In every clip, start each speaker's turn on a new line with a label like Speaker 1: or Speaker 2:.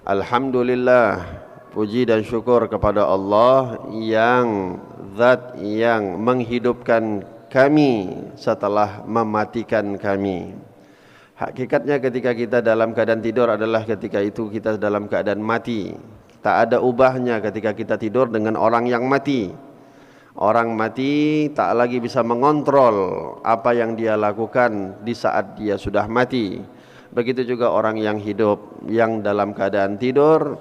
Speaker 1: Alhamdulillah, puji dan syukur kepada Allah yang zat yang menghidupkan kami setelah mematikan kami. Hakikatnya ketika kita dalam keadaan tidur adalah ketika itu kita dalam keadaan mati. Tak ada ubahnya ketika kita tidur dengan orang yang mati. Orang mati tak lagi bisa mengontrol apa yang dia lakukan di saat dia sudah mati. Begitu juga orang yang hidup, yang dalam keadaan tidur,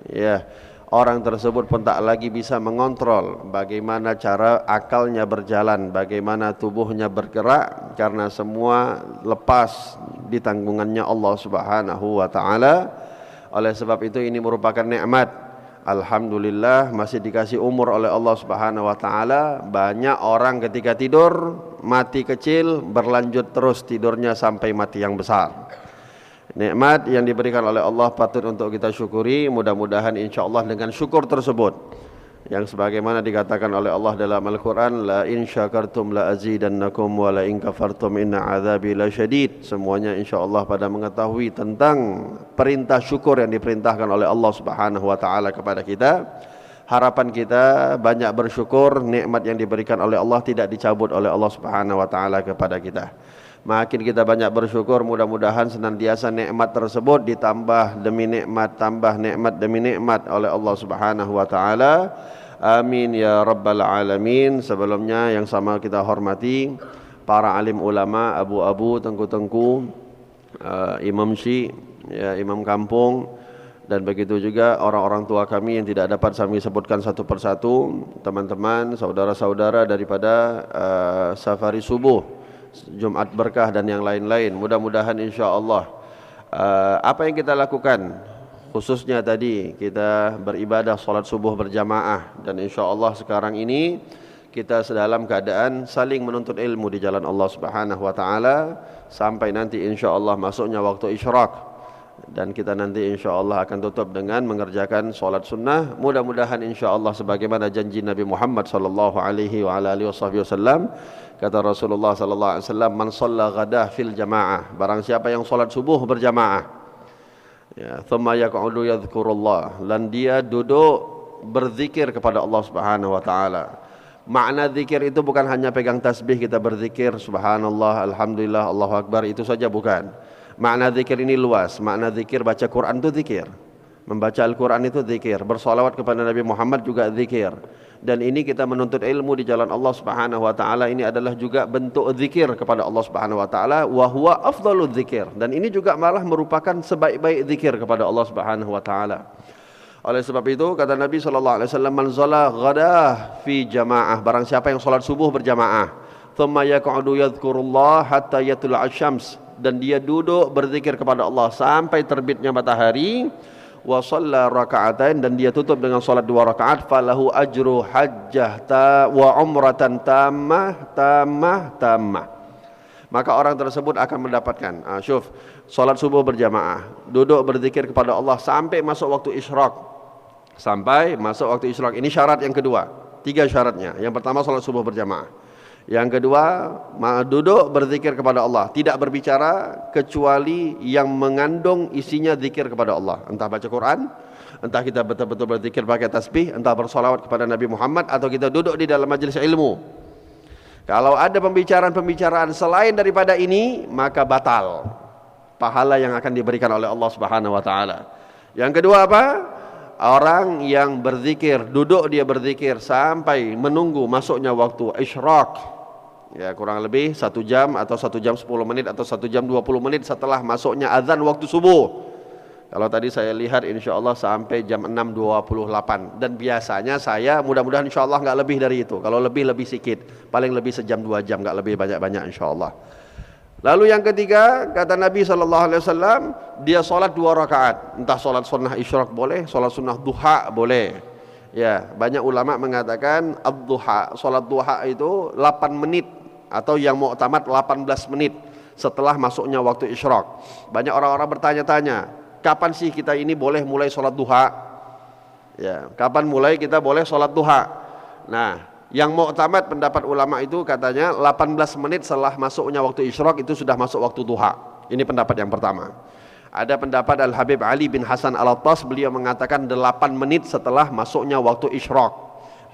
Speaker 1: ya, orang tersebut pun tak lagi bisa mengontrol bagaimana cara akalnya berjalan, bagaimana tubuhnya bergerak, karena semua lepas di tanggungannya Allah Subhanahu wa taala. Oleh sebab itu ini merupakan nikmat. Alhamdulillah masih dikasih umur oleh Allah Subhanahu wa taala. Banyak orang ketika tidur mati kecil, berlanjut terus tidurnya sampai mati yang besar. Nikmat yang diberikan oleh Allah patut untuk kita syukuri. Mudah-mudahan insyaallah dengan syukur tersebut, yang sebagaimana dikatakan oleh Allah dalam Al-Quran, la in syakartum la azidannakum wa la in kafartum inna azabi lasyadid. Semuanya insyaallah pada mengetahui tentang perintah syukur yang diperintahkan oleh Allah Subhanahu wa taala kepada kita. Harapan kita banyak bersyukur, nikmat yang diberikan oleh Allah tidak dicabut oleh Allah Subhanahu wa taala kepada kita. Makin kita banyak bersyukur, mudah-mudahan senantiasa nikmat tersebut ditambah demi nikmat, tambah nikmat demi nikmat oleh Allah Subhanahu wa taala. Amin ya rabbal alamin. Sebelumnya yang sama kita hormati para alim ulama, abu-abu, tengku-tengku, imam syi, ya, imam kampung, dan begitu juga orang-orang tua kami yang tidak dapat kami sebutkan satu persatu, teman-teman, saudara-saudara daripada Safari Subuh, Jumat Berkah dan yang lain-lain. Mudah-mudahan insyaallah apa yang kita lakukan, khususnya tadi kita beribadah salat subuh berjamaah, dan insyaallah sekarang ini kita dalam keadaan saling menuntut ilmu di jalan Allah Subhanahu wa taala sampai nanti insyaallah masuknya waktu isyraq, dan kita nanti insyaallah akan tutup dengan mengerjakan salat sunnah. Mudah-mudahan insyaallah sebagaimana janji Nabi Muhammad sallallahu alaihi wa ala alihi wasallam, kata Rasulullah sallallahu alaihi wasallam, man shalla ghadah fil jamaah, barang siapa yang salat subuh berjamaah, ya, thumma yaq'udu yadhkurullah, dan dia duduk berzikir kepada Allah Subhanahu wa taala. Makna zikir itu bukan hanya pegang tasbih kita berzikir subhanallah, alhamdulillah, Allahu akbar, itu saja bukan. Makna zikir ini luas. Makna zikir baca Quran itu zikir, membaca Al-Quran itu zikir, bersolawat kepada Nabi Muhammad juga zikir. Dan ini kita menuntut ilmu di jalan Allah Subhanahu wa taala, ini adalah juga bentuk zikir kepada Allah Subhanahu wa taala, wa huwa afdhalul zikir, dan ini juga malah merupakan sebaik-baik zikir kepada Allah Subhanahu wa taala. Oleh sebab itu kata Nabi sallallahu alaihi wasallam, man shalla ghadah fi jamaah, barang siapa yang salat subuh berjamaah, thumma yaq'udu yadhkurullah hatta yatlu'a asy-syams, dan dia duduk berzikir kepada Allah sampai terbitnya matahari, wa shalla raka'atain, dan dia tutup dengan salat 2 rakaat, falahu ajru hajjah wa umratan tammah, maka orang tersebut akan mendapatkan salat subuh berjamaah, duduk berzikir kepada Allah sampai masuk waktu isyraq, sampai masuk waktu isyraq. Ini syarat yang kedua. 3 syaratnya. Yang pertama salat subuh berjamaah, yang kedua duduk berzikir kepada Allah, tidak berbicara kecuali yang mengandung isinya zikir kepada Allah, entah baca Quran, entah kita betul-betul berzikir pakai tasbih, entah bersolawat kepada Nabi Muhammad, atau kita duduk di dalam majelis ilmu. Kalau ada pembicaraan-pembicaraan selain daripada ini, maka batal pahala yang akan diberikan oleh Allah Subhanahu wa taala. Yang kedua apa? Orang yang berzikir, duduk dia berzikir sampai menunggu masuknya waktu isyraq, ya, kurang lebih 1 jam atau 1 jam 10 menit atau 1 jam 20 menit setelah masuknya azan waktu subuh. Kalau tadi saya lihat insyaallah sampai jam 6.28, dan biasanya saya mudah-mudahan insyaallah enggak lebih dari itu. Kalau lebih sedikit, paling lebih sejam 2 jam, enggak lebih banyak-banyak insyaallah. Lalu yang ketiga kata Nabi sallallahu alaihi wasallam, dia salat 2 rakaat, entah salat sunnah isyraq boleh, salat sunnah duha boleh. Ya, banyak ulama mengatakan ad-duha, salat duha itu 8 menit atau yang muktamad 18 menit setelah masuknya waktu isyraq. Banyak orang-orang bertanya-tanya, kapan sih kita ini boleh mulai salat duha? Ya, kapan mulai kita boleh salat duha? Nah, yang muktamad pendapat ulama itu katanya 18 menit setelah masuknya waktu isyraq itu sudah masuk waktu duha. Ini pendapat yang pertama. Ada pendapat Al-Habib Ali bin Hasan Al-Attas, beliau mengatakan 8 menit setelah masuknya waktu isyraq.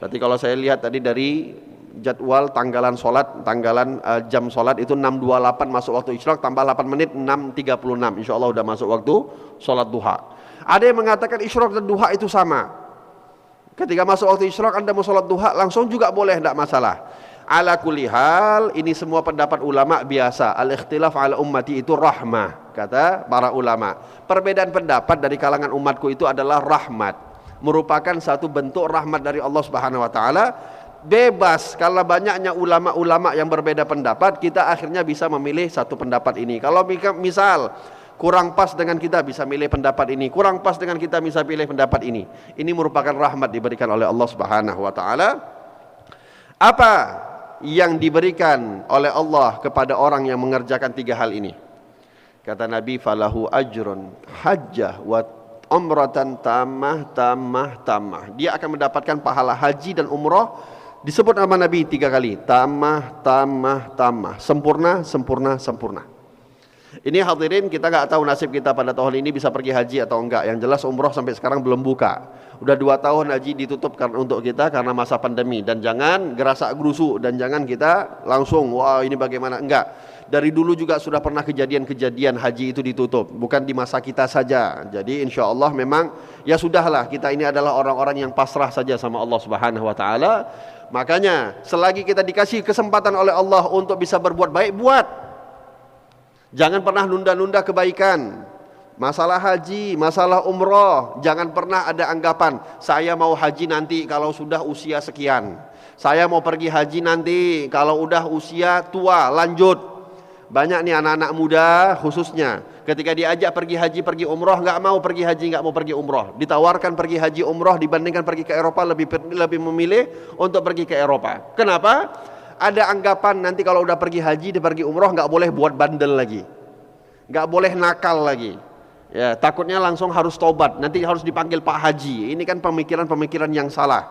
Speaker 1: Berarti kalau saya lihat tadi dari jadwal tanggalan solat, tanggalan jam solat itu 6.28 masuk waktu isyraq, tambah 8 menit 6.36, insya Allah udah masuk waktu solat duha. Ada yang mengatakan isyraq dan duha itu sama. Ketika masuk waktu isyraq Anda mau solat duha langsung juga boleh, tidak masalah. Ala kulli hal, ini semua pendapat ulama biasa. Al-ikhtilaf ala ummati itu rahmah, kata para ulama. Perbedaan pendapat dari kalangan umatku itu adalah rahmat, merupakan satu bentuk rahmat dari Allah Subhanahu wa taala. Bebas, kalau banyaknya ulama-ulama yang berbeda pendapat, kita akhirnya bisa memilih satu pendapat ini. Kalau misal kurang pas dengan kita, bisa milih pendapat ini. Kurang pas dengan kita, bisa pilih pendapat ini. Ini merupakan rahmat diberikan oleh Allah Subhanahu wa taala. Apa yang diberikan oleh Allah kepada orang yang mengerjakan 3 hal ini? Kata Nabi, falahu ajrun hajjah wa umratan tamah. Dia akan mendapatkan pahala haji dan umrah. Disebut nama Nabi 3 kali, tamah, sempurna. Ini hadirin, kita nggak tahu nasib kita pada tahun ini bisa pergi haji atau enggak. Yang jelas umrah sampai sekarang belum buka. Udah 2 tahun haji ditutup untuk kita karena masa pandemi. Dan jangan gerasak gerusu, dan jangan kita langsung wah ini bagaimana, enggak. Dari dulu juga sudah pernah kejadian-kejadian haji itu ditutup, bukan di masa kita saja. Jadi insya Allah memang ya sudahlah, kita ini adalah orang-orang yang pasrah saja sama Allah Subhanahu wa taala. Makanya selagi kita dikasih kesempatan oleh Allah untuk bisa berbuat baik, buat. Jangan pernah nunda-nunda kebaikan. Masalah haji, masalah umroh, jangan pernah ada anggapan saya mau haji nanti kalau sudah usia sekian, saya mau pergi haji nanti kalau udah usia tua lanjut. Banyak nih anak-anak muda khususnya, ketika diajak pergi haji, pergi umroh, nggak mau pergi haji, nggak mau pergi umroh. Ditawarkan pergi haji umroh dibandingkan pergi ke Eropa, lebih memilih untuk pergi ke Eropa. Kenapa? Ada anggapan nanti kalau udah pergi haji, dia pergi umroh, nggak boleh buat bandel lagi, nggak boleh nakal lagi. Ya, takutnya langsung harus tobat, nanti harus dipanggil Pak Haji. Ini kan pemikiran-pemikiran yang salah.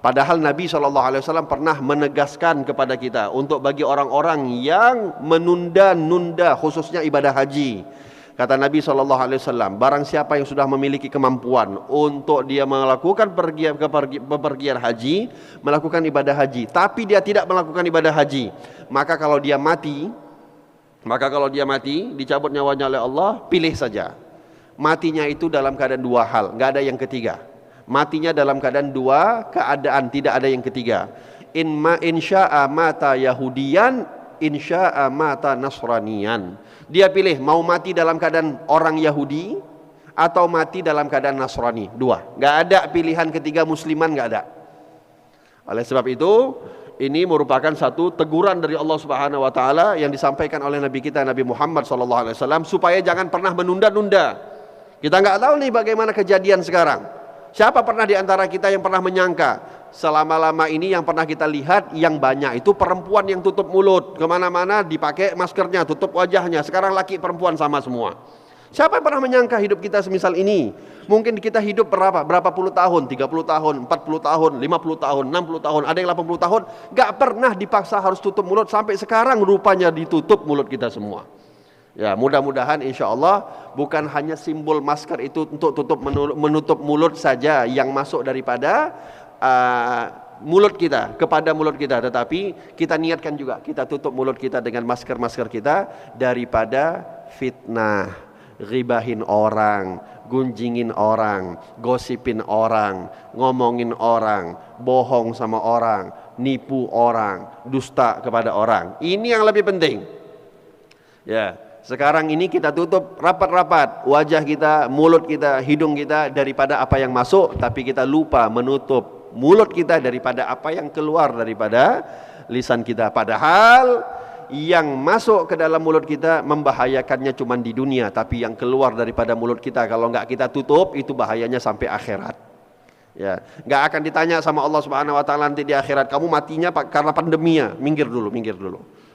Speaker 1: Padahal Nabi SAW pernah menegaskan kepada kita untuk bagi orang-orang yang menunda-nunda khususnya ibadah haji. Kata Nabi SAW, barang siapa yang sudah memiliki kemampuan untuk dia melakukan bepergian haji, melakukan ibadah haji, tapi dia tidak melakukan ibadah haji, maka kalau dia mati, dicabut nyawanya oleh Allah, pilih saja. Matinya itu dalam keadaan 2 hal, nggak ada yang ketiga. Matinya dalam keadaan 2 keadaan, tidak ada yang ketiga. Insya'a mata Yahudiyan, insya'a mata Nasraniyan. Dia pilih mau mati dalam keadaan orang Yahudi atau mati dalam keadaan Nasrani. 2, nggak ada pilihan ketiga, musliman nggak ada. Oleh sebab itu, ini merupakan satu teguran dari Allah Subhanahu wa taala yang disampaikan oleh Nabi kita Nabi Muhammad SAW supaya jangan pernah menunda-nunda. Kita nggak tahu nih bagaimana kejadian sekarang. Siapa pernah di antara kita yang pernah menyangka selama-lama ini yang pernah kita lihat yang banyak itu perempuan yang tutup mulut, kemana-mana dipakai maskernya, tutup wajahnya. Sekarang laki perempuan sama semua. Siapa yang pernah menyangka hidup kita semisal ini? Mungkin kita hidup berapa puluh tahun, 30 tahun, 40 tahun, 50 tahun, 60 tahun, ada yang 80 tahun, gak pernah dipaksa harus tutup mulut. Sampai sekarang rupanya ditutup mulut kita semua. Ya, mudah-mudahan insya Allah bukan hanya simbol masker itu untuk menutup mulut saja yang masuk daripada mulut kita, kepada mulut kita, tetapi kita niatkan juga kita tutup mulut kita dengan masker-masker kita daripada fitnah, ghibahin orang, gunjingin orang, gosipin orang, ngomongin orang, bohong sama orang, nipu orang, dusta kepada orang. Ini yang lebih penting. Ya, sekarang ini kita tutup rapat-rapat wajah kita, mulut kita, hidung kita daripada apa yang masuk, tapi kita lupa menutup mulut kita daripada apa yang keluar daripada lisan kita. Padahal yang masuk ke dalam mulut kita membahayakannya cuma di dunia, tapi yang keluar daripada mulut kita kalau enggak kita tutup itu bahayanya sampai akhirat. Ya, enggak akan ditanya sama Allah Subhanahu wa taala nanti di akhirat, kamu matinya karena pandeminya, minggir dulu.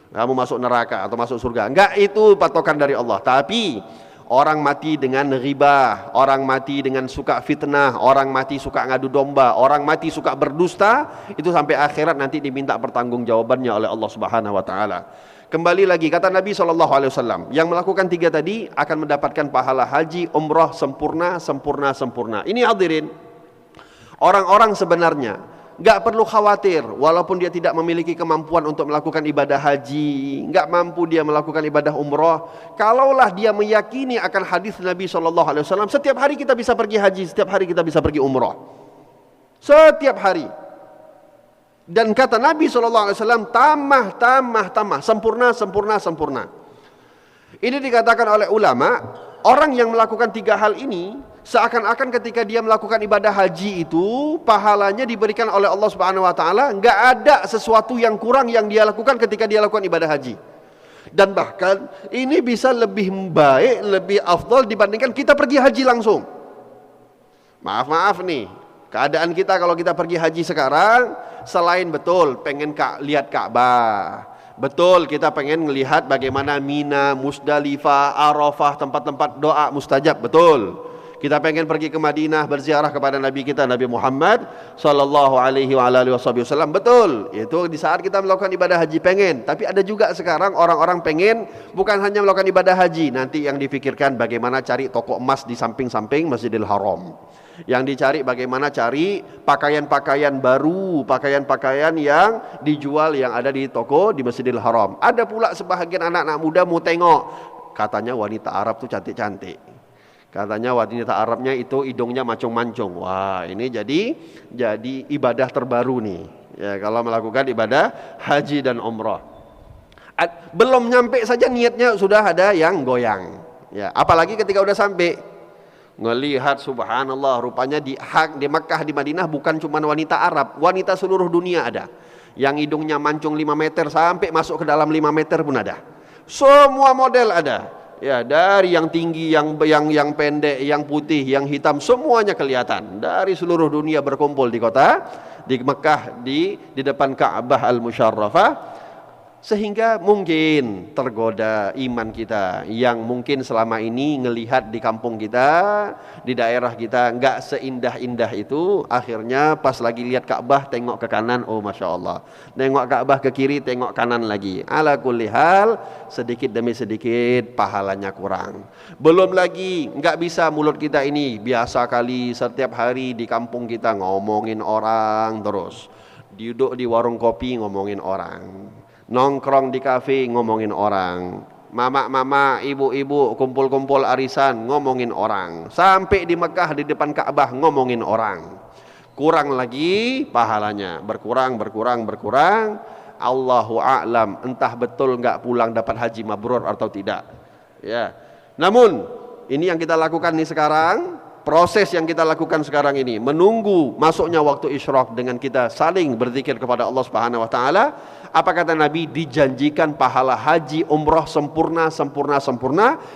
Speaker 1: Kamu masuk neraka atau masuk surga. Enggak, itu patokan dari Allah. Tapi orang mati dengan ghibah, orang mati dengan suka fitnah, orang mati suka ngadu domba, orang mati suka berdusta, itu sampai akhirat nanti diminta pertanggungjawabannya oleh Allah Subhanahu wa taala. Kembali lagi kata Nabi SAW, yang melakukan 3 tadi akan mendapatkan pahala haji, umrah sempurna, sempurna, sempurna. Ini hadirin, orang-orang sebenarnya nggak perlu khawatir, walaupun dia tidak memiliki kemampuan untuk melakukan ibadah haji, nggak mampu dia melakukan ibadah umrah. Kalaulah dia meyakini akan hadis Nabi SAW, setiap hari kita bisa pergi haji, setiap hari kita bisa pergi umrah, setiap hari. Dan kata Nabi SAW, tamah, sempurna, sempurna, sempurna. Ini dikatakan oleh ulama, orang yang melakukan 3 hal ini, seakan-akan ketika dia melakukan ibadah haji itu, pahalanya diberikan oleh Allah Subhanahu Wa Taala, nggak ada sesuatu yang kurang yang dia lakukan ketika dia lakukan ibadah haji. Dan bahkan ini bisa lebih baik, lebih afdal dibandingkan kita pergi haji langsung. Maaf nih, keadaan kita kalau kita pergi haji sekarang, selain betul pengen lihat Ka'bah, betul kita pengen melihat bagaimana Mina, Musdalifah, Arafah, tempat-tempat doa mustajab, betul. Kita pengen pergi ke Madinah berziarah kepada Nabi kita Nabi Muhammad sallallahu alaihi wasallam, betul. Itu di saat kita melakukan ibadah haji pengen. Tapi ada juga sekarang orang-orang pengen bukan hanya melakukan ibadah haji, nanti yang difikirkan bagaimana cari toko emas di samping-samping Masjidil Haram. Yang dicari bagaimana cari pakaian-pakaian baru, pakaian-pakaian yang dijual yang ada di toko di Masjidil Haram. Ada pula sebahagian anak-anak muda mau tengok, katanya wanita Arab tuh cantik-cantik. Katanya wanita Arabnya itu hidungnya mancung-mancung. Wah, ini jadi ibadah terbaru nih. Ya, kalau melakukan ibadah haji dan umrah. Belum nyampe saja niatnya sudah ada yang goyang. Ya, apalagi ketika udah sampai ngelihat subhanallah, rupanya di Makkah, di Madinah bukan cuma wanita Arab, wanita seluruh dunia ada. Yang hidungnya mancung 5 meter sampai masuk ke dalam 5 meter pun ada. Semua model ada. Ya, dari yang tinggi, yang pendek, yang putih, yang hitam, semuanya kelihatan. Dari seluruh dunia berkumpul di Makkah, di depan Ka'bah Al-Musyarrafah. Sehingga mungkin tergoda iman kita yang mungkin selama ini ngelihat di kampung kita, di daerah kita nggak seindah-indah itu. Akhirnya pas lagi lihat Ka'bah tengok ke kanan, oh Masya Allah. Tengok Ka'bah ke kiri, tengok kanan lagi. Ala kulli hal, sedikit demi sedikit pahalanya kurang. Belum lagi nggak bisa mulut kita ini biasa kali setiap hari di kampung kita ngomongin orang terus. Duduk di warung kopi ngomongin orang, nongkrong di kafe ngomongin orang, mama-mama, ibu-ibu kumpul-kumpul arisan ngomongin orang, sampai di Mekah di depan Ka'bah ngomongin orang. Kurang lagi pahalanya, berkurang. Allahu a'lam, entah betul enggak pulang dapat haji mabrur atau tidak. Ya. Namun ini yang kita lakukan nih sekarang, proses yang kita lakukan sekarang ini, menunggu masuknya waktu isyraq dengan kita saling berzikir kepada Allah Subhanahu Wa Taala. Apa kata Nabi? Dijanjikan pahala haji umrah sempurna,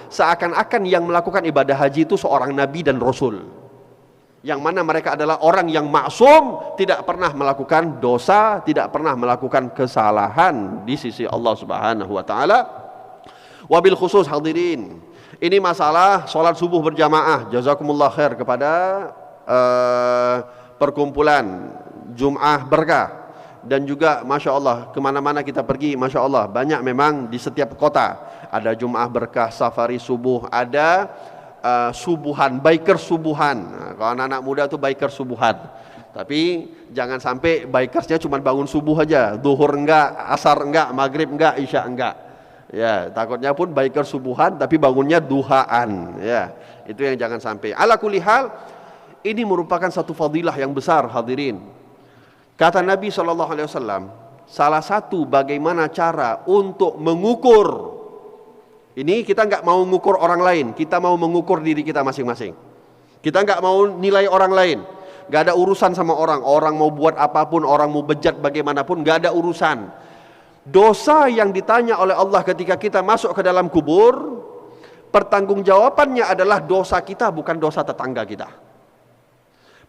Speaker 1: seakan-akan yang melakukan ibadah haji itu seorang nabi dan rasul, yang mana mereka adalah orang yang maksum, tidak pernah melakukan dosa, tidak pernah melakukan kesalahan di sisi Allah Subhanahu Wa Taala. Wabil khusus hadirin, ini masalah sholat subuh berjamaah. Jazakumullah khair kepada perkumpulan Jum'ah Berkah. Dan juga Masya Allah, kemana-mana kita pergi, Masya Allah, banyak memang di setiap kota. Ada Jum'ah Berkah, safari subuh, ada subuhan, biker subuhan. Nah, kalau anak-anak muda tuh biker subuhan. Tapi jangan sampai bikersnya cuma bangun subuh aja, duhur enggak, asar enggak, maghrib enggak, isya enggak. Ya, takutnya pun biker subuhan tapi bangunnya duhaan. Ya, itu yang jangan sampai. Ala kulli hal, ini merupakan satu fadilah yang besar hadirin. Kata Nabi SAW, salah satu bagaimana cara untuk mengukur. Ini kita nggak mau mengukur orang lain, kita mau mengukur diri kita masing-masing. Kita nggak mau nilai orang lain, nggak ada urusan sama orang. Orang mau buat apapun, orang mau bejat bagaimanapun, nggak ada urusan. Dosa yang ditanya oleh Allah ketika kita masuk ke dalam kubur, pertanggungjawabannya adalah dosa kita, bukan dosa tetangga kita.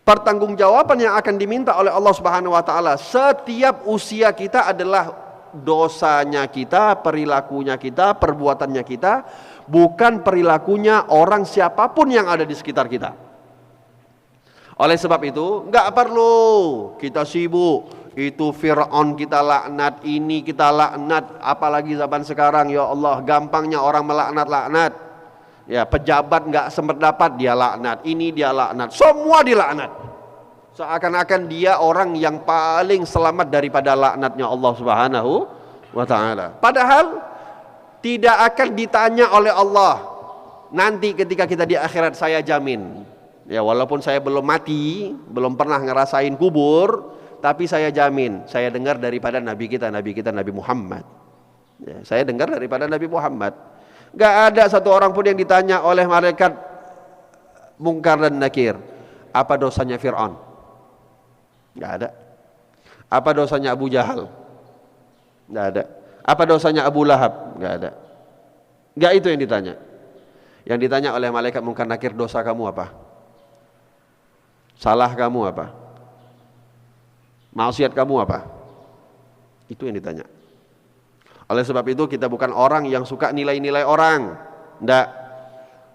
Speaker 1: Pertanggungjawaban yang akan diminta oleh Allah Subhanahu Wa Taala setiap usia kita adalah dosanya kita, perilakunya kita, perbuatannya kita, bukan perilakunya orang siapapun yang ada di sekitar kita. Oleh sebab itu, nggak perlu kita sibuk Itu Fir'aun kita laknat, ini kita laknat, apalagi zaman sekarang ya Allah, gampangnya orang melaknat-laknat. Ya, pejabat enggak sependapat dia laknat, ini dia laknat, semua dilaknat. Seakan-akan dia orang yang paling selamat daripada laknatnya Allah Subhanahu wa taala. Padahal tidak akan ditanya oleh Allah. Nanti ketika kita di akhirat, saya jamin. Ya, walaupun saya belum mati, belum pernah ngerasain kubur, tapi saya jamin, saya dengar daripada Nabi kita Nabi Muhammad. Ya, saya dengar daripada Nabi Muhammad. Gak ada satu orang pun yang ditanya oleh malaikat Munkar dan Nakir, apa dosanya Fir'aun? Gak ada. Apa dosanya Abu Jahal? Gak ada. Apa dosanya Abu Lahab? Gak ada. Gak itu yang ditanya. Yang ditanya oleh malaikat Munkar Nakir, dosa kamu apa? Salah kamu apa? Maksiat kamu apa? Itu yang ditanya. Oleh sebab itu kita bukan orang yang suka nilai-nilai orang. Enggak.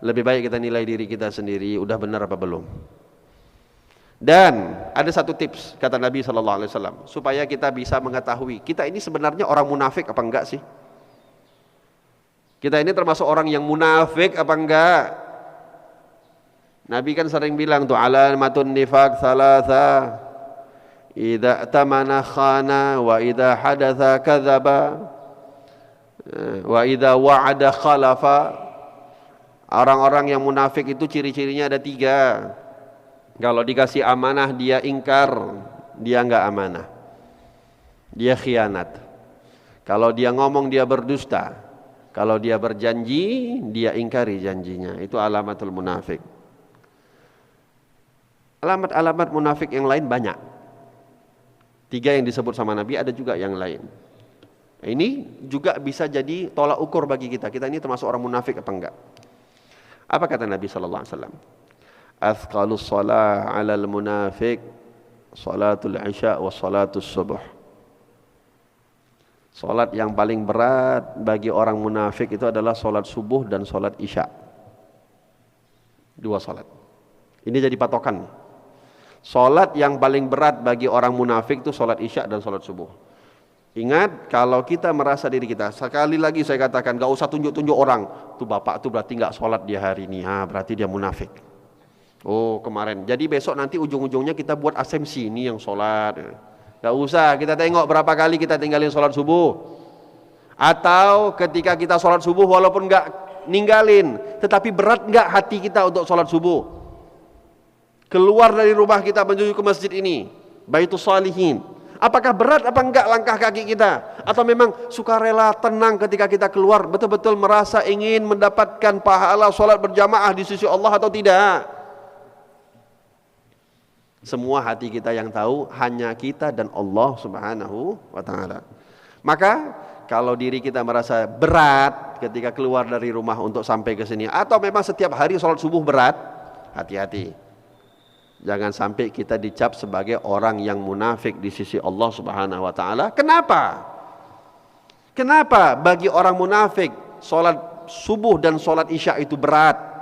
Speaker 1: Lebih baik kita nilai diri kita sendiri, udah benar apa belum. Dan ada satu tips kata Nabi SAW, supaya kita bisa mengetahui kita ini sebenarnya orang munafik apa enggak sih. Kita ini termasuk orang yang munafik apa enggak. Nabi kan sering bilang tuh, alamatun nifaq thalatha, idza tamana khana, wa idza hadatsa kadzaba, wa idza wa'ada khalafa. Orang-orang yang munafik itu ciri-cirinya ada 3. Kalau dikasih amanah dia ingkar, dia enggak amanah, dia khianat. Kalau dia ngomong dia berdusta, kalau dia berjanji dia ingkari janjinya. Itu alamatul munafik. Alamat-alamat munafik yang lain banyak. 3 yang disebut sama Nabi, ada juga yang lain. Ini juga bisa jadi tolak ukur bagi kita. Kita ini termasuk orang munafik apa enggak? Apa kata Nabi sallallahu alaihi wasallam? Athqalus shalah 'alal munafiq salatul isya wa salatus subuh. Salat yang paling berat bagi orang munafik itu adalah salat subuh dan salat isya. 2 salat. Ini jadi patokan. Salat yang paling berat bagi orang munafik itu salat isya dan salat subuh. Ingat, kalau kita merasa diri kita, sekali lagi saya katakan, gak usah tunjuk-tunjuk orang, tuh bapak tuh berarti gak salat dia hari ini, berarti dia munafik. Oh kemarin, jadi besok nanti ujung-ujungnya kita buat asumsi ini yang salat. Gak usah, kita tengok berapa kali kita tinggalin salat subuh. Atau ketika kita salat subuh walaupun gak ninggalin, tetapi berat gak hati kita untuk salat subuh. Keluar dari rumah kita menuju ke masjid ini, Baitus Shalihin. Apakah berat apa enggak langkah kaki kita? Atau memang sukarela, tenang ketika kita keluar, betul-betul merasa ingin mendapatkan pahala salat berjamaah di sisi Allah atau tidak? Semua hati kita yang tahu, hanya kita dan Allah Subhanahu wa taala. Maka kalau diri kita merasa berat ketika keluar dari rumah untuk sampai ke sini, atau memang setiap hari salat subuh berat, hati-hati. Jangan sampai kita dicap sebagai orang yang munafik di sisi Allah Subhanahu wa taala. Kenapa? Kenapa bagi orang munafik salat subuh dan salat isya itu berat?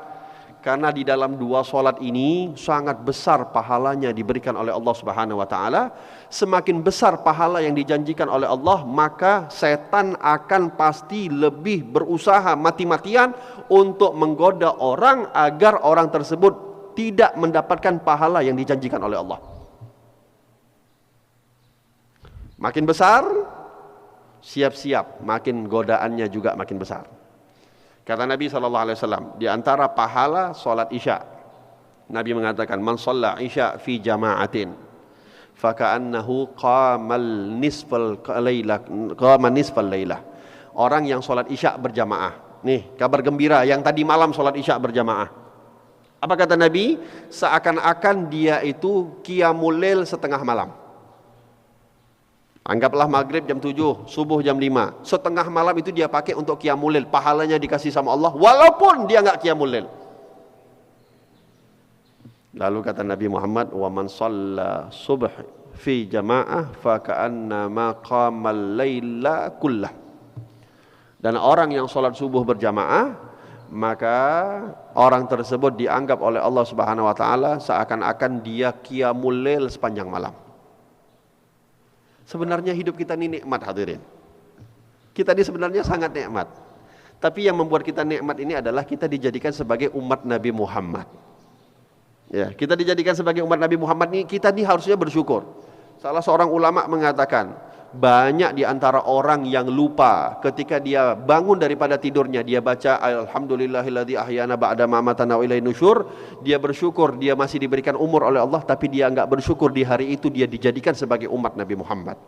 Speaker 1: Karena di dalam 2 salat ini sangat besar pahalanya diberikan oleh Allah Subhanahu wa taala. Semakin besar pahala yang dijanjikan oleh Allah, maka setan akan pasti lebih berusaha mati-matian untuk menggoda orang agar orang tersebut tidak mendapatkan pahala yang dijanjikan oleh Allah. Makin besar, siap-siap makin godaannya juga makin besar. Kata Nabi SAW, di antara pahala salat isya, Nabi mengatakan, man shalla isya fi jama'atin faka'annahu qama nisfal lailah. Orang yang salat isya berjamaah. Nih, kabar gembira yang tadi malam salat isya berjamaah. Apa kata Nabi? Seakan-akan dia itu qiyamul lail setengah malam. Anggaplah maghrib jam 7, subuh jam 5. Setengah malam itu dia pakai untuk qiyamul lail. Pahalanya dikasih sama Allah walaupun dia enggak qiyamul lail. Lalu kata Nabi Muhammad, wa man shalla subh fi jamaah fa ka'annama qamal laila kullah. Dan orang yang salat subuh berjamaah, maka orang tersebut dianggap oleh Allah Subhanahu wa taala seakan-akan dia qiyamul lail sepanjang malam. Sebenarnya hidup kita ini nikmat, hadirin. Kita ini sebenarnya sangat nikmat. Tapi yang membuat kita nikmat ini adalah kita dijadikan sebagai umat Nabi Muhammad. Ya, kita dijadikan sebagai umat Nabi Muhammad ini, kita ini harusnya bersyukur. Salah seorang ulama mengatakan, banyak di antara orang yang lupa ketika dia bangun daripada tidurnya, dia baca alhamdulillahilladzi ahyana ba'da ma amatana wa ilaihi nusyur, dia bersyukur dia masih diberikan umur oleh Allah, tapi dia enggak bersyukur di hari itu dia dijadikan sebagai umat Nabi Muhammad.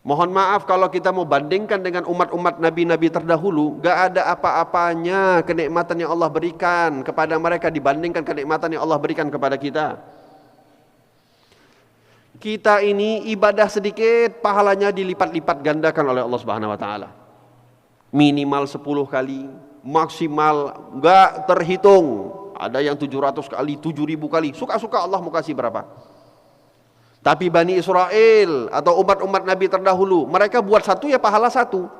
Speaker 1: Mohon maaf kalau kita mau bandingkan dengan umat-umat nabi-nabi terdahulu, enggak ada apa-apanya kenikmatan yang Allah berikan kepada mereka dibandingkan kenikmatan yang Allah berikan kepada kita. Kita ini ibadah sedikit, pahalanya dilipat-lipat gandakan oleh Allah Subhanahu wa taala. Minimal 10 kali, maksimal enggak terhitung. Ada yang 700 kali, 7.000 kali. Suka-suka Allah mau kasih berapa. Tapi Bani Israel atau umat-umat Nabi terdahulu, mereka buat satu ya pahala satu.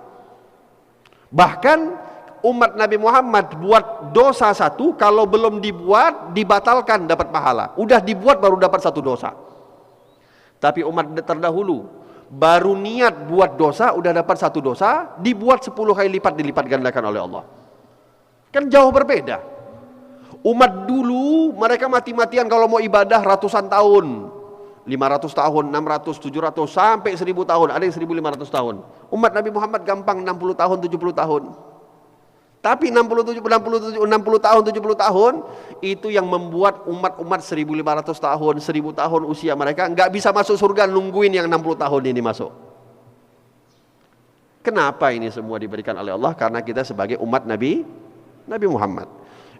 Speaker 1: Bahkan umat Nabi Muhammad buat dosa satu, kalau belum dibuat dibatalkan dapat pahala. Udah dibuat baru dapat satu dosa. Tapi umat terdahulu baru niat buat dosa udah dapat satu dosa, dibuat 10 kali lipat, dilipat gandakan oleh Allah. Kan jauh berbeda. Umat dulu mereka mati-matian kalau mau ibadah ratusan tahun, 500 tahun, 600, 700 sampai 1000 tahun, ada yang 1500 tahun. Umat Nabi Muhammad gampang 60 tahun, 70 tahun. Tapi 60 tahun, 70 tahun itu yang membuat umat-umat 1500 tahun, 1000 tahun usia mereka enggak bisa masuk surga, nungguin yang 60 tahun ini masuk. Kenapa ini semua diberikan oleh Allah? Karena kita sebagai umat Nabi Muhammad.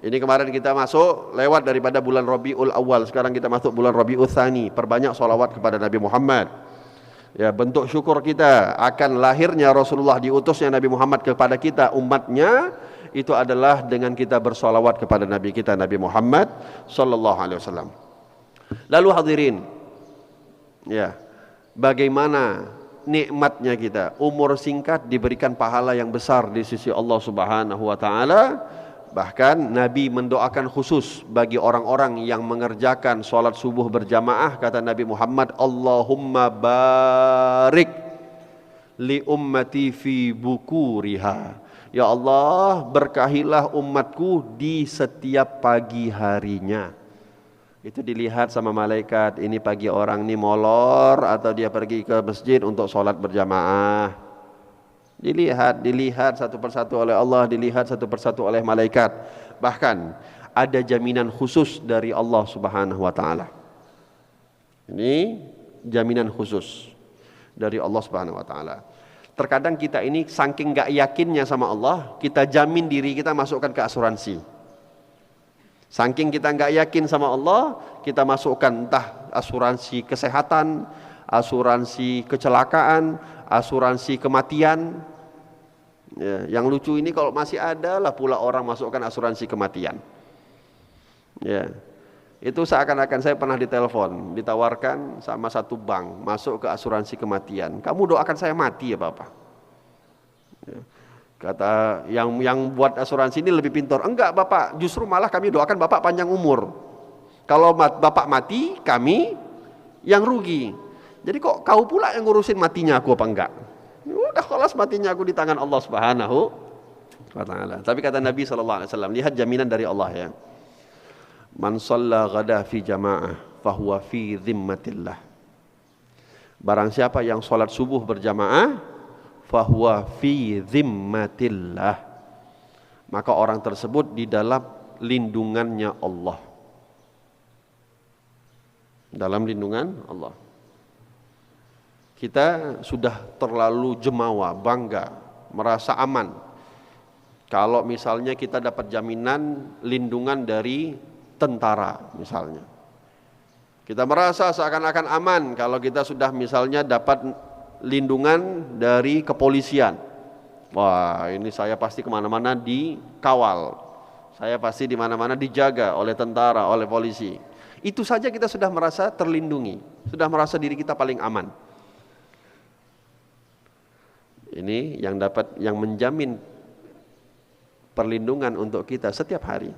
Speaker 1: Ini kemarin kita masuk lewat daripada bulan Rabiul Awal, sekarang kita masuk bulan Rabiul Tsani. Perbanyak sholawat kepada Nabi Muhammad. Ya, bentuk syukur kita akan lahirnya Rasulullah, diutusnya Nabi Muhammad kepada kita umatnya, itu adalah dengan kita bersolawat kepada Nabi kita Nabi Muhammad sallallahu alaihi wasallam. Lalu hadirin, ya, bagaimana nikmatnya kita, umur singkat diberikan pahala yang besar di sisi Allah Subhanahu wa taala. Bahkan Nabi mendoakan khusus bagi orang-orang yang mengerjakan sholat subuh berjamaah. Kata Nabi Muhammad, Allahumma barik li ummati fi bukuriha. Ya Allah, berkahilah umatku di setiap pagi harinya. Itu dilihat sama malaikat, ini pagi orang ini molor atau dia pergi ke masjid untuk sholat berjamaah. Dilihat satu persatu oleh Allah, dilihat satu persatu oleh malaikat. Bahkan ada jaminan khusus dari Allah Subhanahu wa taala. Ini jaminan khusus dari Allah Subhanahu wa taala. Terkadang kita ini saking enggak yakinnya sama Allah, kita jamin diri kita masukkan ke asuransi. Saking kita enggak yakin sama Allah, kita masukkan entah asuransi kesehatan, asuransi kecelakaan, asuransi kematian. Ya, yang lucu ini kalau masih ada lah pula orang masukkan asuransi kematian. Ya, itu seakan-akan saya pernah ditelepon, ditawarkan sama satu bank masuk ke asuransi kematian. Kamu doakan saya mati ya Bapak? Ya, kata yang buat asuransi ini lebih pintar. Enggak Bapak, justru malah kami doakan Bapak panjang umur. Kalau Bapak mati, kami yang rugi. Jadi kok kau pula yang ngurusin matinya aku apa enggak? Udah kelas matinya aku di tangan Allah Subhanahu wa taala. Tapi kata Nabi sallallahu alaihi wasallam, lihat jaminan dari Allah ya. Man shalla ghada fi jamaah fahuwa fi dhimmatillah. Barang siapa yang salat subuh berjamaah fahuwa fi dhimmatillah, maka orang tersebut di dalam lindungannya Allah. Dalam lindungan Allah. Kita sudah terlalu jemawa, bangga, merasa aman. Kalau misalnya kita dapat jaminan lindungan dari tentara misalnya. Kita merasa seakan-akan aman kalau kita sudah misalnya dapat lindungan dari kepolisian. Wah, ini saya pasti kemana-mana dikawal. Saya pasti di mana-mana dijaga oleh tentara, oleh polisi. Itu saja kita sudah merasa terlindungi, sudah merasa diri kita paling aman. Ini yang menjamin perlindungan untuk kita setiap hari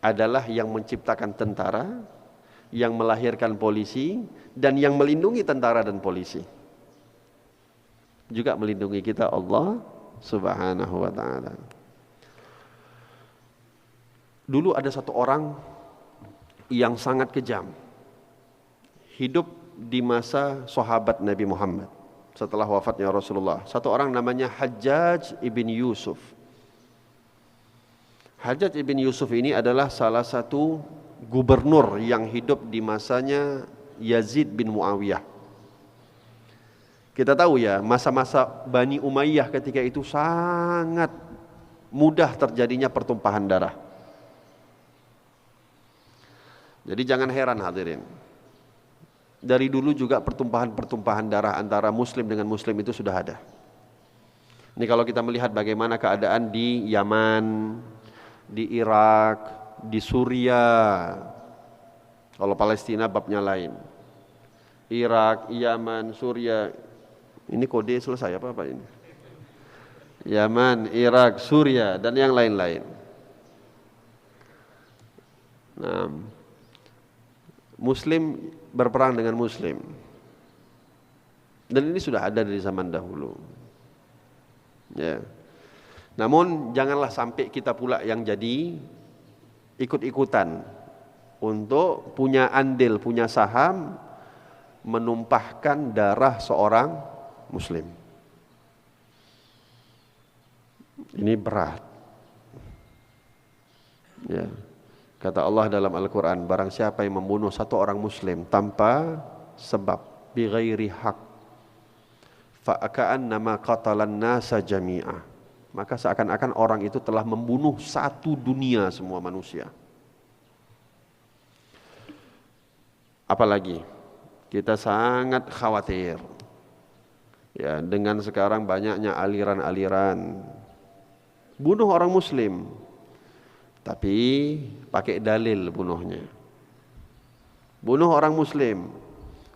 Speaker 1: adalah yang menciptakan tentara yang melahirkan polisi, dan yang melindungi tentara dan polisi. Juga melindungi kita Allah Subhanahu wa ta'ala. Dulu ada satu orang yang sangat kejam, hidup di masa sahabat Nabi Muhammad setelah wafatnya Rasulullah. Satu orang namanya Hajjaj ibn Yusuf. Hajjaj ibn Yusuf ini adalah salah satu gubernur yang hidup di masanya Yazid bin Muawiyah. Kita tahu ya, masa-masa Bani Umayyah ketika itu sangat mudah terjadinya pertumpahan darah. Jadi jangan heran hadirin, dari dulu juga pertumpahan-pertumpahan darah antara muslim dengan muslim itu sudah ada. Ini kalau kita melihat bagaimana keadaan di Yaman, di Irak, di Suriah. Kalau Palestina babnya lain. Irak, Yaman, Suriah. Ini kode selesai apa ini? Yaman, Irak, Suriah dan yang lain-lain. Nah, Muslim berperang dengan Muslim. Dan ini sudah ada dari zaman dahulu. Ya. Namun janganlah sampai kita pula yang jadi ikut-ikutan untuk punya andil, punya saham menumpahkan darah seorang Muslim. Ini berat. Ya. Kata Allah dalam Al-Quran, barang siapa yang membunuh satu orang Muslim tanpa sebab, bighairi haq, fa'aka'annama qatalan nasa jami'ah, maka seakan-akan orang itu telah membunuh satu dunia semua manusia. Apalagi kita sangat khawatir ya dengan sekarang banyaknya aliran-aliran bunuh orang Muslim, tapi pakai dalil bunuhnya. Bunuh orang Muslim,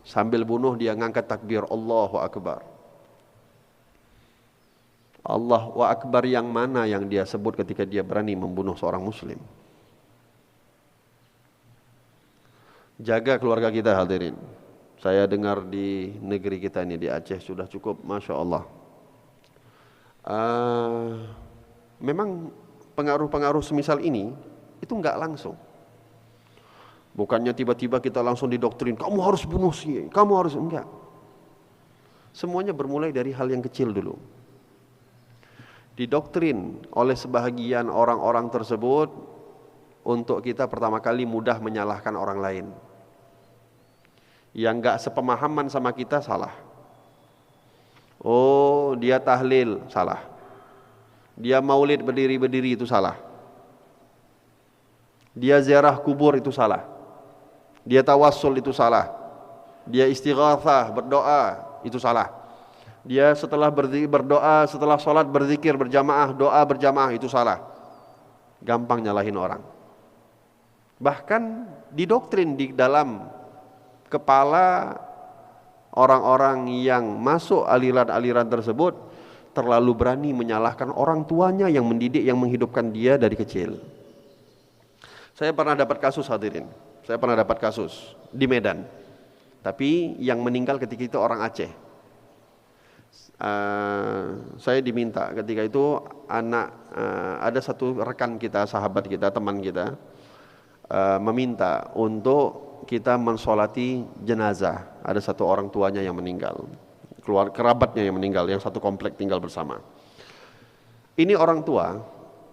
Speaker 1: sambil bunuh dia ngangkat takbir Allahu Akbar. Allahu Akbar yang mana yang dia sebut ketika dia berani membunuh seorang Muslim? Jaga keluarga kita hadirin. Saya dengar di negeri kita ini di Aceh sudah cukup, Masya Allah. Memang pengaruh-pengaruh semisal ini itu enggak langsung. Bukannya tiba-tiba kita langsung didoktrin, kamu harus bunuh sih, kamu harus, enggak. Semuanya bermulai dari hal yang kecil dulu. Didoktrin oleh sebahagian orang-orang tersebut untuk kita pertama kali mudah menyalahkan orang lain. Yang enggak sepemahaman sama kita salah. Oh, dia tahlil, salah. Dia maulid berdiri-berdiri itu salah. Dia ziarah kubur itu salah. Dia tawassul itu salah. Dia istighatsah, berdoa itu salah. Dia setelah berdoa, setelah sholat berzikir berjamaah, doa berjamaah itu salah. Gampang nyalahin orang. Bahkan didoktrin di dalam kepala orang-orang yang masuk aliran-aliran tersebut, terlalu berani menyalahkan orang tuanya yang mendidik, yang menghidupkan dia dari kecil. Saya pernah dapat kasus hadirin. Saya pernah dapat kasus di Medan. Tapi yang meninggal ketika itu orang Aceh. Saya diminta ketika itu ada satu rekan kita, sahabat kita, teman kita meminta untuk kita mensolati jenazah. Ada satu orang tuanya yang meninggal, kerabatnya yang meninggal, yang satu komplek tinggal bersama. Ini orang tua,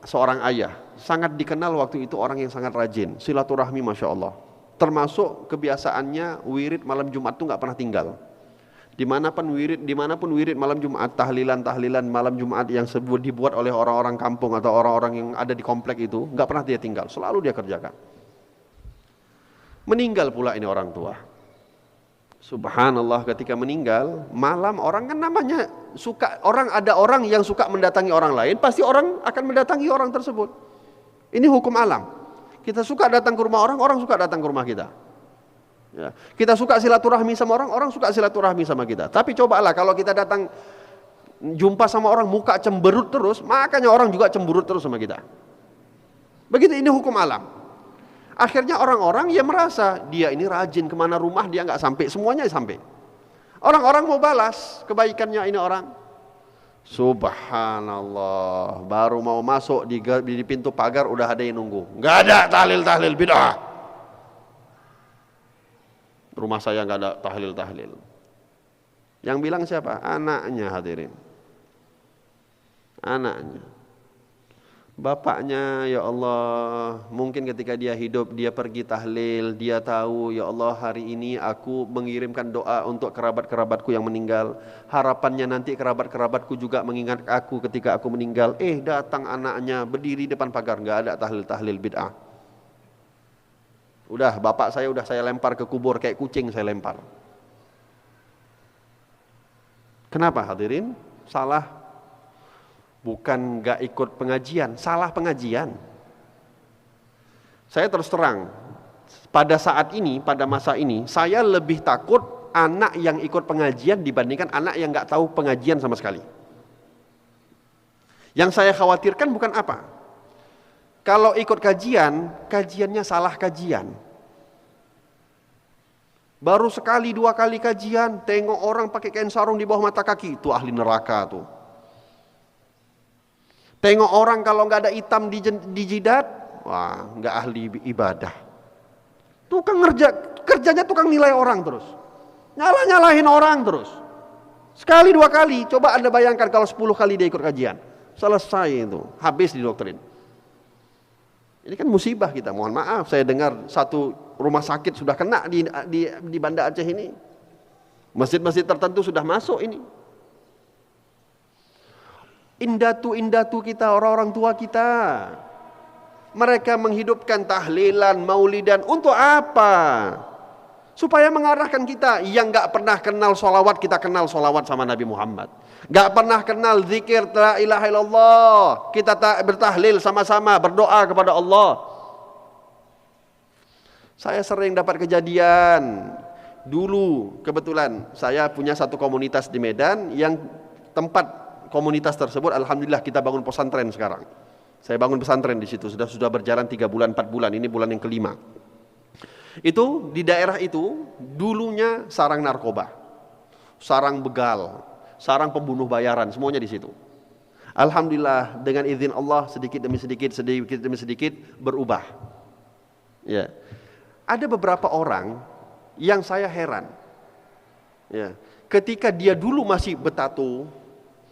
Speaker 1: seorang ayah, sangat dikenal waktu itu orang yang sangat rajin, silaturahmi Masya Allah. Termasuk kebiasaannya wirid malam Jumat itu nggak pernah tinggal. Dimanapun wirid malam Jumat, tahlilan malam Jumat yang dibuat oleh orang-orang kampung atau orang-orang yang ada di komplek itu, nggak pernah dia tinggal, selalu dia kerjakan. Meninggal pula ini orang tua. Subhanallah, ketika meninggal malam, orang kan namanya suka, ada orang yang suka mendatangi orang lain, pasti orang akan mendatangi orang tersebut. Ini hukum alam. Kita suka datang ke rumah orang, orang suka datang ke rumah kita. Ya. Kita suka silaturahmi sama orang, orang suka silaturahmi sama kita. Tapi cobalah kalau kita datang jumpa sama orang muka cemberut terus, makanya orang juga cemberut terus sama kita. Begitu, ini hukum alam. Akhirnya orang-orang ya merasa dia ini rajin, kemana rumah dia nggak sampai, semuanya sampai. Orang-orang mau balas kebaikannya ini orang. Subhanallah, baru mau masuk di pintu pagar udah ada yang nunggu. Nggak ada tahlil bid'ah. Rumah saya nggak ada tahlil. Yang bilang siapa? Anaknya, hadirin. Anaknya. Bapaknya, ya Allah, mungkin ketika dia hidup, dia pergi tahlil, dia tahu, ya Allah, hari ini aku mengirimkan doa untuk kerabat-kerabatku yang meninggal. Harapannya nanti kerabat-kerabatku juga mengingat aku ketika aku meninggal. Datang anaknya, berdiri depan pagar, nggak ada tahlil bid'ah. Udah, bapak saya udah saya lempar ke kubur, kayak kucing saya lempar. Kenapa, hadirin? Salah. Bukan gak ikut pengajian, salah pengajian. Saya terus terang, pada saat ini, pada masa ini, saya lebih takut anak yang ikut pengajian dibandingkan anak yang gak tahu pengajian sama sekali. Yang saya khawatirkan bukan apa? Kalau ikut kajian, kajiannya salah kajian. Baru sekali, 2 kali kajian, tengok orang pakai kain sarung di bawah mata kaki, itu ahli neraka tuh. Tengok orang kalau nggak ada hitam di jidat, wah, nggak ahli ibadah. Tukang kerjanya tukang nilai orang terus, nyalahin orang terus. Sekali 2 kali, coba Anda bayangkan kalau 10 kali dia ikut kajian, selesai itu, habis di doktrin. Ini kan musibah kita. Mohon maaf, saya dengar satu rumah sakit sudah kena di Banda Aceh ini. Masjid-masjid tertentu sudah masuk ini. Indatu kita, orang-orang tua kita, mereka menghidupkan tahlilan, maulidan untuk apa? Supaya mengarahkan kita yang gak pernah kenal sholawat, kita kenal sholawat sama Nabi Muhammad. Gak pernah kenal zikir la ilaha illallah, kita bertahlil sama-sama, berdoa kepada Allah. Saya sering dapat kejadian. Dulu kebetulan saya punya satu komunitas di Medan yang tempat komunitas tersebut, alhamdulillah kita bangun pesantren sekarang. Saya bangun pesantren di situ, sudah berjalan 3 bulan, 4 bulan, ini bulan yang kelima. Itu di daerah itu dulunya sarang narkoba, sarang begal, sarang pembunuh bayaran, semuanya di situ. Alhamdulillah dengan izin Allah sedikit demi sedikit berubah. Ya. Ada beberapa orang yang saya heran. Ya. Ketika dia dulu masih bertato,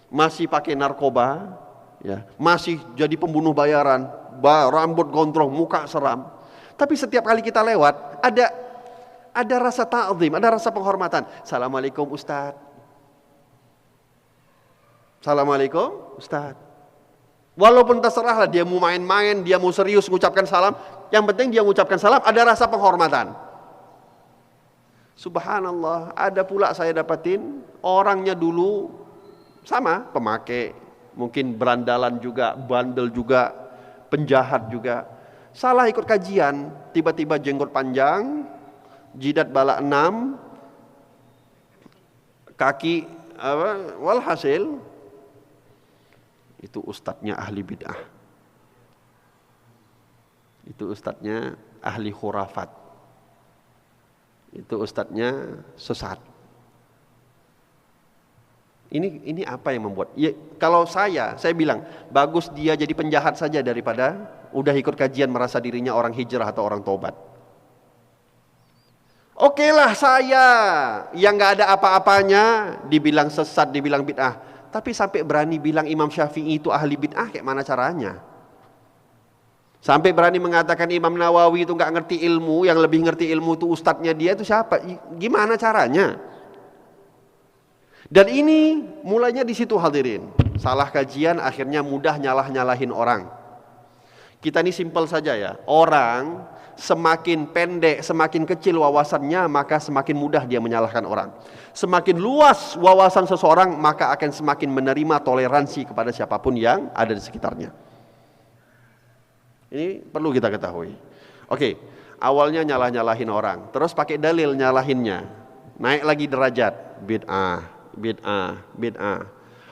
Speaker 1: masih pakai narkoba, ya, masih jadi pembunuh bayaran, rambut gondrong, muka seram. Tapi setiap kali kita lewat, ada rasa ta'zim, ada rasa penghormatan. Assalamualaikum Ustaz. Assalamualaikum Ustaz. Walaupun terserahlah dia mau main-main, dia mau serius mengucapkan salam, yang penting dia mengucapkan salam, ada rasa penghormatan. Subhanallah, ada pula saya dapatin orangnya dulu sama, pemakai, mungkin berandalan juga, bandel juga, penjahat juga. Salah ikut kajian, tiba-tiba jenggot panjang, jidat balak 6, kaki walhasil itu ustadznya ahli bid'ah. Itu ustadznya ahli khurafat. Itu ustadznya sesat. Ini apa yang membuat? Ya, kalau saya bilang bagus dia jadi penjahat saja daripada udah ikut kajian merasa dirinya orang hijrah atau orang tobat. Oke lah saya yang nggak ada apa-apanya dibilang sesat, dibilang bid'ah, tapi sampai berani bilang Imam Syafi'i itu ahli bid'ah, kayak mana caranya? Sampai berani mengatakan Imam Nawawi itu nggak ngerti ilmu, yang lebih ngerti ilmu itu ustadznya dia itu siapa? Gimana caranya? Dan ini mulainya di situ, hadirin. Salah kajian akhirnya mudah nyalahin orang. Kita ini simpel saja ya. Orang semakin pendek, semakin kecil wawasannya, maka semakin mudah dia menyalahkan orang. Semakin luas wawasan seseorang, maka akan semakin menerima toleransi kepada siapapun yang ada di sekitarnya. Ini perlu kita ketahui. Oke, awalnya nyalahin orang, terus pakai dalil nyalahinnya. Naik lagi derajat, bid'ah.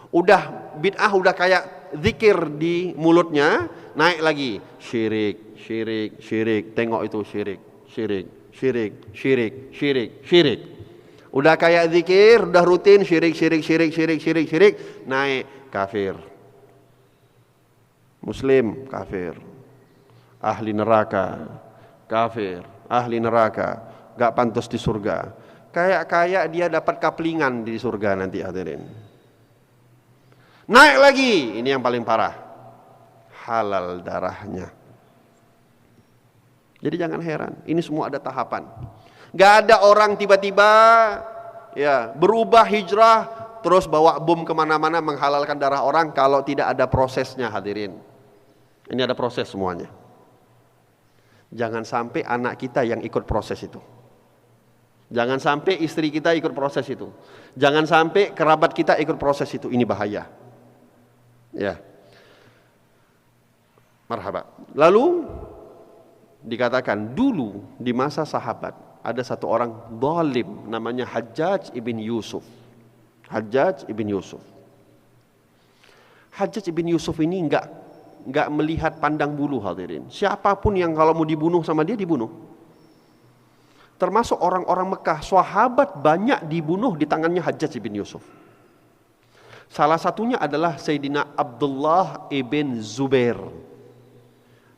Speaker 1: Udah bid'ah, udah kayak zikir di mulutnya, naik lagi syirik. syirik. Tengok itu syirik. Udah kayak zikir, udah rutin syirik, naik kafir. Muslim kafir. Ahli neraka kafir. Gak pantas di surga. Kayak dia dapat kaplingan di surga nanti, hadirin. Naik lagi, ini yang paling parah, halal darahnya. Jadi jangan heran, ini semua ada tahapan. Gak ada orang tiba-tiba ya berubah hijrah terus bawa bom kemana-mana menghalalkan darah orang kalau tidak ada prosesnya, hadirin. Ini ada proses semuanya. Jangan sampai anak kita yang ikut proses itu. Jangan sampai istri kita ikut proses itu. Jangan sampai kerabat kita ikut proses itu. Ini bahaya. Ya. Marhaba. Lalu dikatakan dulu di masa sahabat ada satu orang zalim namanya Hajjaj ibn Yusuf. Hajjaj ibn Yusuf ini enggak melihat pandang bulu, hadirin. Siapapun yang kalau mau dibunuh sama dia dibunuh. Termasuk orang-orang Mekah, sahabat banyak dibunuh di tangannya Hajjaj ibn Yusuf. Salah satunya adalah Sayyidina Abdullah ibn Zubair,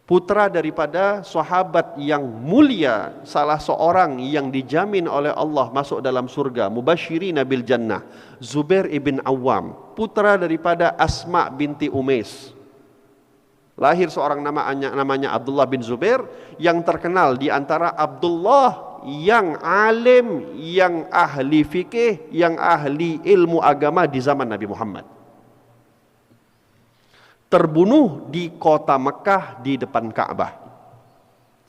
Speaker 1: putra daripada sahabat yang mulia, salah seorang yang dijamin oleh Allah masuk dalam surga, mubasyirina bil jannah, Zubair ibn Awam, putra daripada Asma binti Umais. Lahir seorang namanya Abdullah bin Zubair, yang terkenal di antara Abdullah yang alim, yang ahli fikih, yang ahli ilmu agama di zaman Nabi Muhammad. Terbunuh di kota Mekah di depan Ka'bah.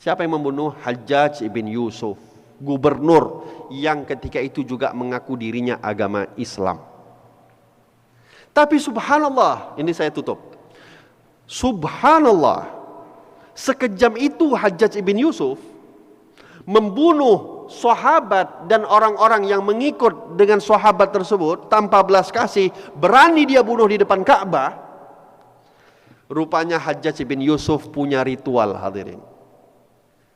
Speaker 1: Siapa yang membunuh? Hajjaj ibn Yusuf, gubernur yang ketika itu juga mengaku dirinya agama Islam. Tapi subhanallah, ini saya tutup. Subhanallah, sekejam itu Hajjaj ibn Yusuf membunuh sahabat dan orang-orang yang mengikut dengan sahabat tersebut tanpa belas kasih, berani dia bunuh di depan Ka'bah. Rupanya Hajjaj ibn Yusuf punya ritual, hadirin.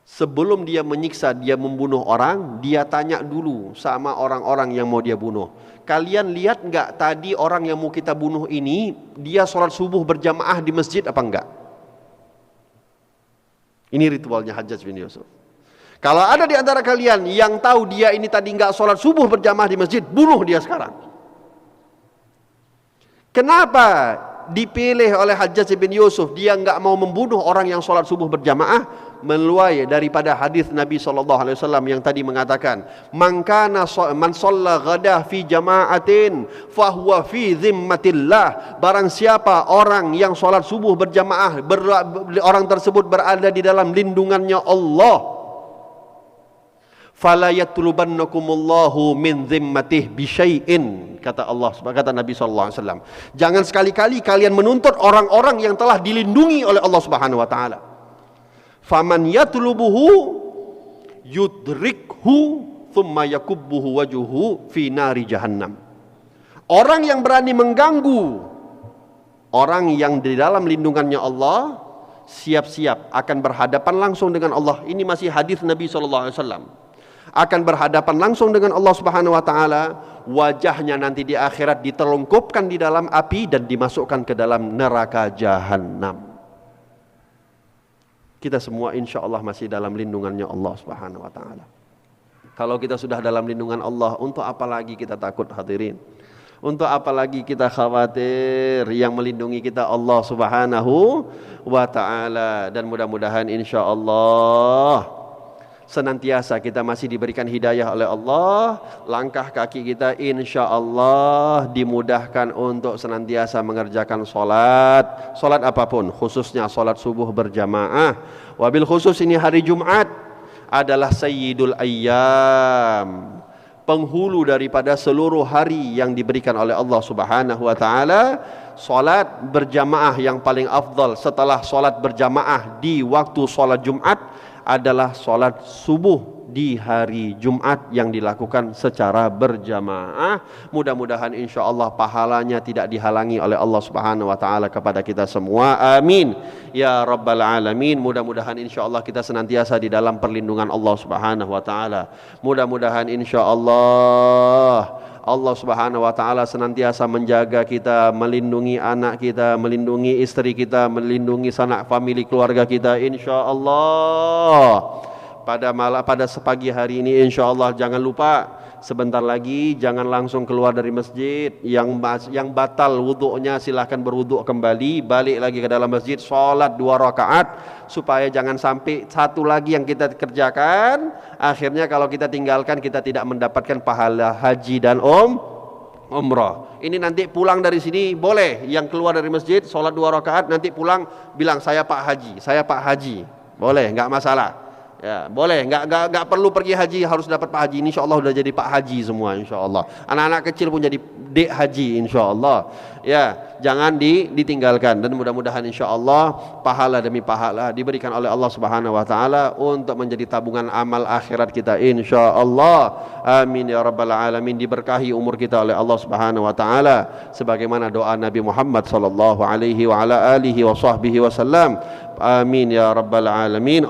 Speaker 1: Sebelum dia menyiksa, dia membunuh orang, dia tanya dulu sama orang-orang yang mau dia bunuh. Kalian lihat enggak tadi orang yang mau kita bunuh ini, dia sholat subuh berjamaah di masjid apa enggak? Ini ritualnya Hajjaj bin Yusuf. Kalau ada di antara kalian yang tahu dia ini tadi enggak sholat subuh berjamaah di masjid, bunuh dia sekarang. Kenapa dipilih oleh Hajjaj bin Yusuf dia enggak mau membunuh orang yang sholat subuh berjamaah? Meluai daripada hadis Nabi SAW yang tadi mengatakan, man shalla ghadah fi jama'atin fahuwa fi zimmatillah. Barang siapa orang yang sholat subuh berjamaah, orang tersebut berada di dalam lindungannya Allah. Fala yatlubannakumullahu min zimmatih bisyai'in, kata Nabi SAW. Jangan sekali-kali kalian menuntut orang-orang yang telah dilindungi oleh Allah Subhanahu wa taala. Faman yatlubuhu yudrikhu thumma yakubbuhu wajuhu fi nari jahannam. Orang yang berani mengganggu orang yang di dalam lindungannya Allah, siap-siap akan berhadapan langsung dengan Allah. Ini masih hadis Nabi SAW. Akan berhadapan langsung dengan Allah Subhanahu wa taala, wajahnya nanti di akhirat ditelungkupkan di dalam api dan dimasukkan ke dalam neraka jahannam. Kita semua insya Allah masih dalam lindungannya Allah Subhanahu wa ta'ala. Kalau kita sudah dalam lindungan Allah, untuk apa lagi kita takut, hadirin? Untuk apa lagi kita khawatir? Yang melindungi kita Allah Subhanahu wa ta'ala. Dan mudah-mudahan insya Allah senantiasa kita masih diberikan hidayah oleh Allah. Langkah kaki kita insya Allah dimudahkan untuk senantiasa mengerjakan solat. Solat apapun, khususnya solat subuh berjamaah. Wabil khusus ini hari Jumat adalah sayyidul ayyam, penghulu daripada seluruh hari yang diberikan oleh Allah Subhanahu wa ta'ala. solat berjamaah yang paling afdal setelah solat berjamaah di waktu solat Jumat adalah solat subuh di hari Jumat yang dilakukan secara berjamaah. Mudah-mudahan insya-Allah pahalanya tidak dihalangi oleh Allah Subhanahu wa taala kepada kita semua. Amin ya rabbal alamin. Mudah-mudahan insya-Allah kita senantiasa di dalam perlindungan Allah Subhanahu wa taala. Mudah-mudahan insya-Allah Allah Subhanahu wa taala senantiasa menjaga kita, melindungi anak kita, melindungi istri kita, melindungi sanak famili keluarga kita insyaallah. Pada sepagi hari ini insyaallah jangan lupa sebentar lagi jangan langsung keluar dari masjid. Yang batal wudunya silahkan berwuduk kembali, balik lagi ke dalam masjid, sholat 2 rakaat supaya jangan sampai satu lagi yang kita kerjakan akhirnya kalau kita tinggalkan kita tidak mendapatkan pahala haji dan umrah. Ini nanti pulang dari sini boleh yang keluar dari masjid sholat 2 rakaat nanti pulang bilang saya Pak Haji, boleh, enggak masalah. Ya, boleh, enggak perlu pergi haji harus dapat Pak Haji. Insyaallah sudah jadi Pak Haji semua insyaallah. Anak-anak kecil pun jadi Dek Haji insyaallah. Ya, jangan ditinggalkan dan mudah-mudahan insyaallah pahala demi pahala diberikan oleh Allah Subhanahu wa taala untuk menjadi tabungan amal akhirat kita insyaallah. Amin ya rabbal alamin. Diberkahi umur kita oleh Allah Subhanahu wa taala sebagaimana doa Nabi Muhammad sallallahu alaihi wa ala alihi wa sahbihi wasallam. Amin ya rabbal alamin.